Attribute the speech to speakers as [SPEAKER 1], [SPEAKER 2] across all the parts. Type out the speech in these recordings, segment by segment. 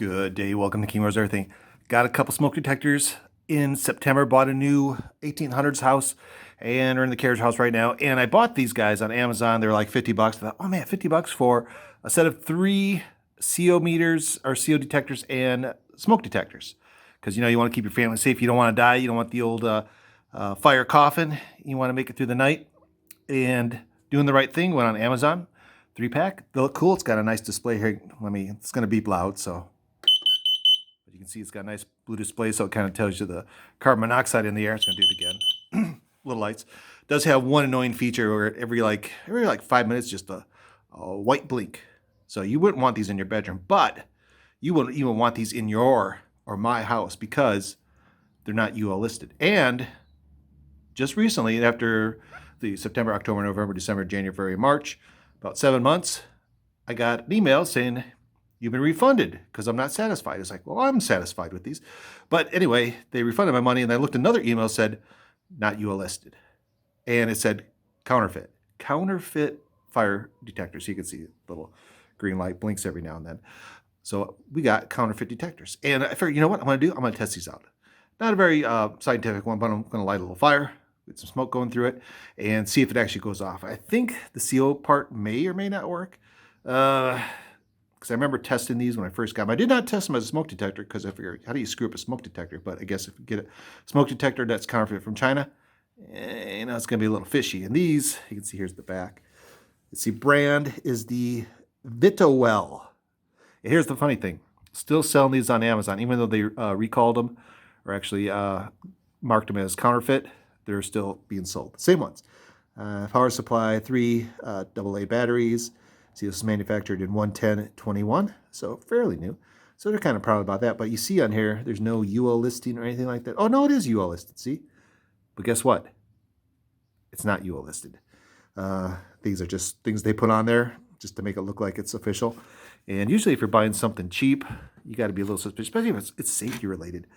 [SPEAKER 1] Good day. Welcome to King Rose Everything. Got a couple smoke detectors in September. Bought a new 1800s house and are in the carriage house right now. And I bought these guys on Amazon. They're like 50 bucks. I thought, oh man, 50 bucks for a set of 3 CO meters or CO detectors and smoke detectors. Because you want to keep your family safe. You don't want to die. You don't want the old fire coffin. You want to make it through the night. And doing the right thing, went on Amazon. 3-pack. They look cool. It's got a nice display here. It's going to beep loud, so. You can see it's got a nice blue display, so it kind of tells you the carbon monoxide in the air. It's going to do it again. Little lights. Does have one annoying feature where every 5 minutes, just a white blink. So you wouldn't want these in your bedroom, but you wouldn't even want these in your or my house because they're not UL listed. And just recently, after the September, October, November, December, January, February, March, about 7 months, I got an email saying, you've been refunded because I'm not satisfied. It's like, well, I'm satisfied with these. But anyway, they refunded my money, and I looked another email said, not UL listed. And it said counterfeit. Counterfeit fire detector. So you can see the little green light blinks every now and then. So we got counterfeit detectors. And I figured, you know what I'm going to do? I'm going to test these out. Not a very scientific one, but I'm going to light a little fire, get some smoke going through it, and see if it actually goes off. I think the CO part may or may not work. Because I remember testing these when I first got them. I did not test them as a smoke detector because I figured, how do you screw up a smoke detector? But I guess if you get a smoke detector that's counterfeit from China, it's going to be a little fishy. And these, you can see here's the back. Let's see, brand is the Bitchute. And here's the funny thing. Still selling these on Amazon, even though they recalled them or actually marked them as counterfeit, they're still being sold. Same ones. Power supply, 3 AA batteries. See, this is manufactured in 11021, so fairly new. So they're kind of proud about that. But you see on here, there's no UL listing or anything like that. Oh, no, it is UL listed, see? But guess what? It's not UL listed. These are just things they put on there just to make it look like it's official. And usually if you're buying something cheap, you got to be a little suspicious, especially if it's safety related.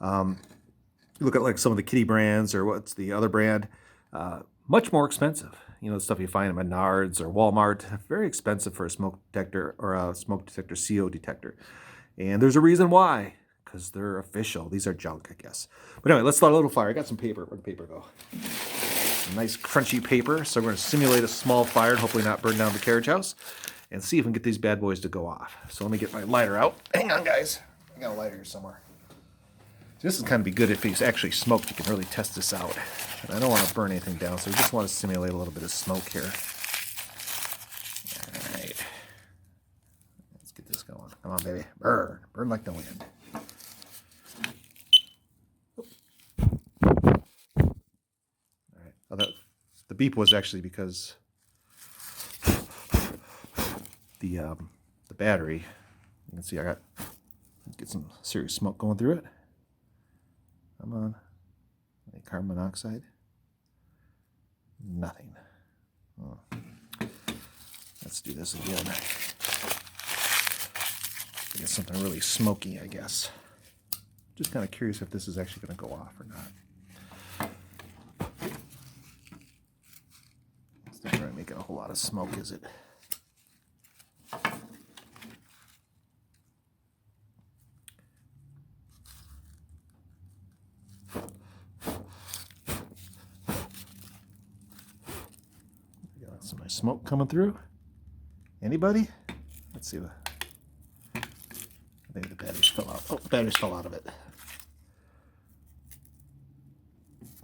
[SPEAKER 1] You look at like some of the kitty brands or what's the other brand, much more expensive. The stuff you find at Menards or Walmart, very expensive for a smoke detector or a smoke detector CO detector. And there's a reason why, because they're official. These are junk, I guess. But anyway, let's start a little fire. I got some paper. Where'd the paper go? Some nice crunchy paper. So we're going to simulate a small fire and hopefully not burn down the carriage house and see if we can get these bad boys to go off. So let me get my lighter out. Hang on, guys. I got a lighter here somewhere. This is kind of be good if it's actually smoked. You can really test this out. And I don't want to burn anything down, so we just want to simulate a little bit of smoke here. All right. Let's get this going. Come on, baby. Burn. Burn like the wind. All right. Oh, the beep was actually because the battery. You can see I got get some serious smoke going through it. Come on. Any carbon monoxide? Nothing. Oh. Let's do this again. Get something really smoky, I guess. Just kind of curious if this is actually going to go off or not. It's not really making a whole lot of smoke, is it? Some nice smoke coming through. Anybody? Let's see. I think the batteries fell out. Oh, the batteries fell out of it.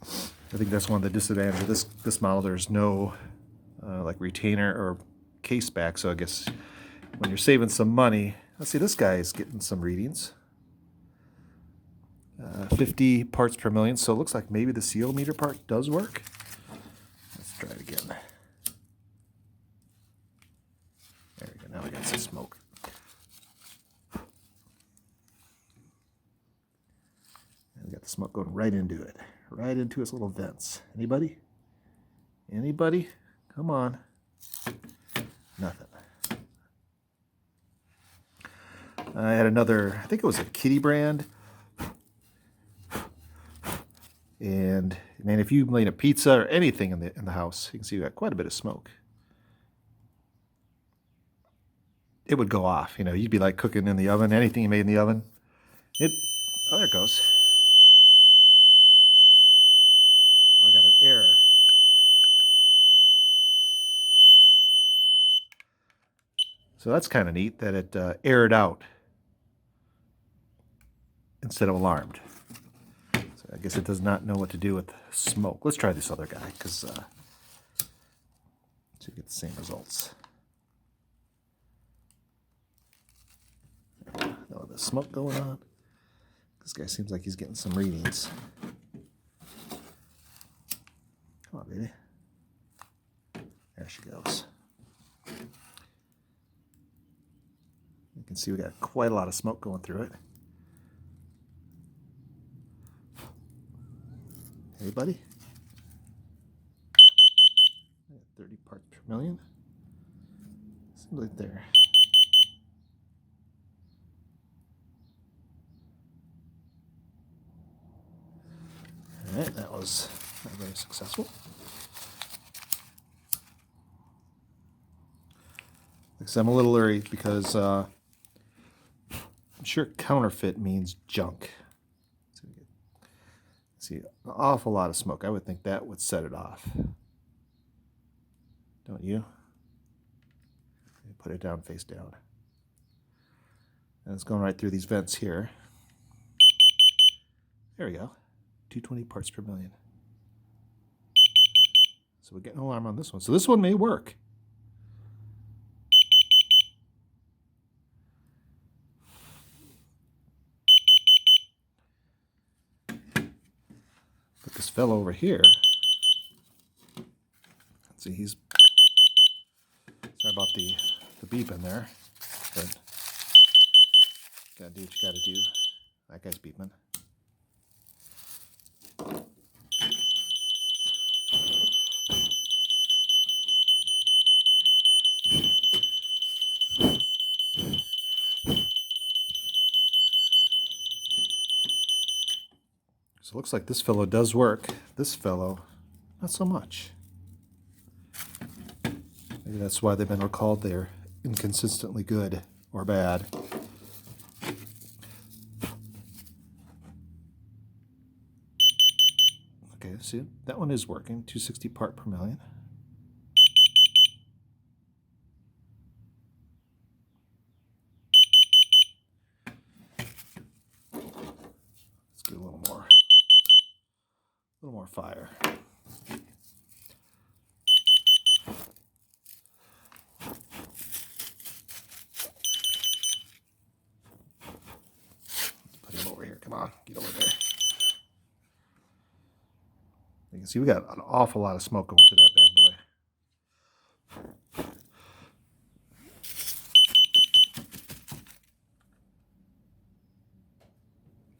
[SPEAKER 1] I think that's one of the disadvantages of this model. There's no like retainer or case back, so I guess when you're saving some money, let's see, this guy is getting some readings. 50 parts per million, so it looks like maybe the CO meter part does work. Let's try it again. There we go, now I got some smoke. And we got the smoke going right into it. Right into its little vents. Anybody? Anybody? Come on. Nothing. I had another, I think it was a kitty brand. And man, if you made a pizza or anything in the house, you can see we got quite a bit of smoke. it would go off. You know, you'd be like cooking in the oven, anything you made in the oven. Oh, there it goes. Oh, I got an error. So that's kind of neat that it aired out instead of alarmed. So I guess it does not know what to do with smoke. Let's try this other guy because to get the same results. No, the smoke going on. This guy seems like he's getting some readings. Come on, baby. There she goes. You can see we got quite a lot of smoke going through it. Hey, buddy. 30 parts per million. Seems like there. All right, that was not very successful. Like I said, I'm a little leery because I'm sure counterfeit means junk. See, an awful lot of smoke. I would think that would set it off. Don't you? Put it down, face down. And it's going right through these vents here. There we go. 220 parts per million. So we're getting an alarm on this one. So this one may work. But this fellow over here, let's see, he's, sorry about the beep in there, but gotta do what you gotta do. That guy's beeping. So it looks like this fellow does work. This fellow, not so much. Maybe that's why they've been recalled. They're inconsistently good or bad. Okay, see, that one is working. 260 part per million. Let's get a little more fire. Put him over here. Come on, get over there. You can see we got an awful lot of smoke going to that bad boy.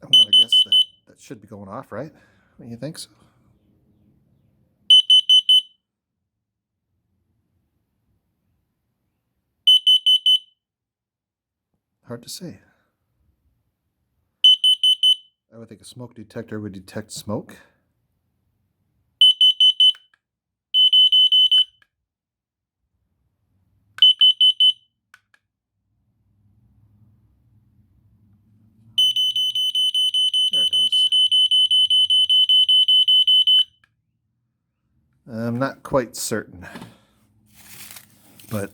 [SPEAKER 1] I'm gonna guess that should be going off, right? Don't you think so? Hard to say. I would think a smoke detector would detect smoke. There it goes. I'm not quite certain, but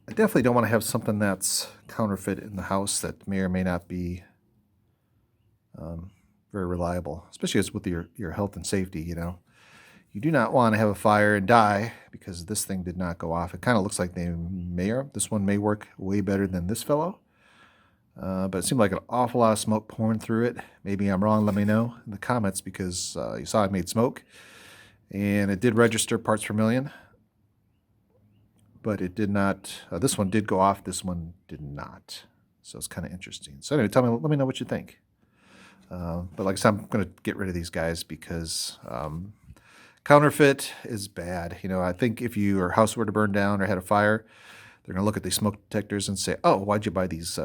[SPEAKER 1] I definitely don't want to have something that's counterfeit in the house that may or may not be very reliable, especially as with your health and safety, you know. You do not want to have a fire and die because this thing did not go off. It kind of looks like this one may work way better than this fellow. But it seemed like an awful lot of smoke pouring through it. Maybe I'm wrong, let me know in the comments because you saw I made smoke. And it did register parts per million. But it did not, this one did go off, this one did not. So it's kind of interesting. So anyway, let me know what you think. But like I said, I'm going to get rid of these guys because counterfeit is bad. You know, I think if your house were to burn down or had a fire, they're going to look at these smoke detectors and say, "Oh, why'd you buy these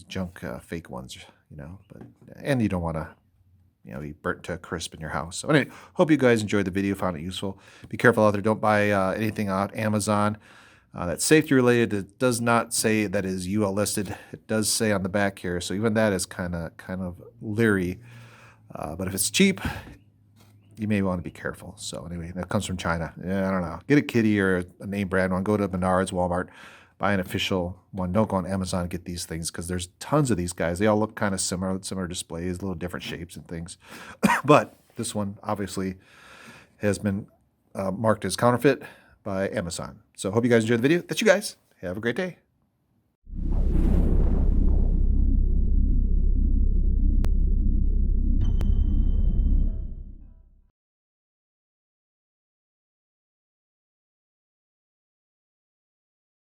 [SPEAKER 1] junk fake ones?" You know, and you don't want to, you know, be burnt to a crisp in your house. So anyway, hope you guys enjoyed the video, found it useful. Be careful out there. Don't buy anything on Amazon. That's safety related. It does not say that is UL listed. It does say on the back here, so even that is kind of leery. But if it's cheap, you may want to be careful. So anyway, that comes from China. Yeah, I don't know. Get a kitty or a name brand one. Go to Menards, Walmart, buy an official one. Don't go on Amazon and get these things because there's tons of these guys. They all look kind of similar displays, little different shapes and things. But this one obviously has been marked as counterfeit by Amazon. So hope you guys enjoyed the video. That's you guys. Have a great day.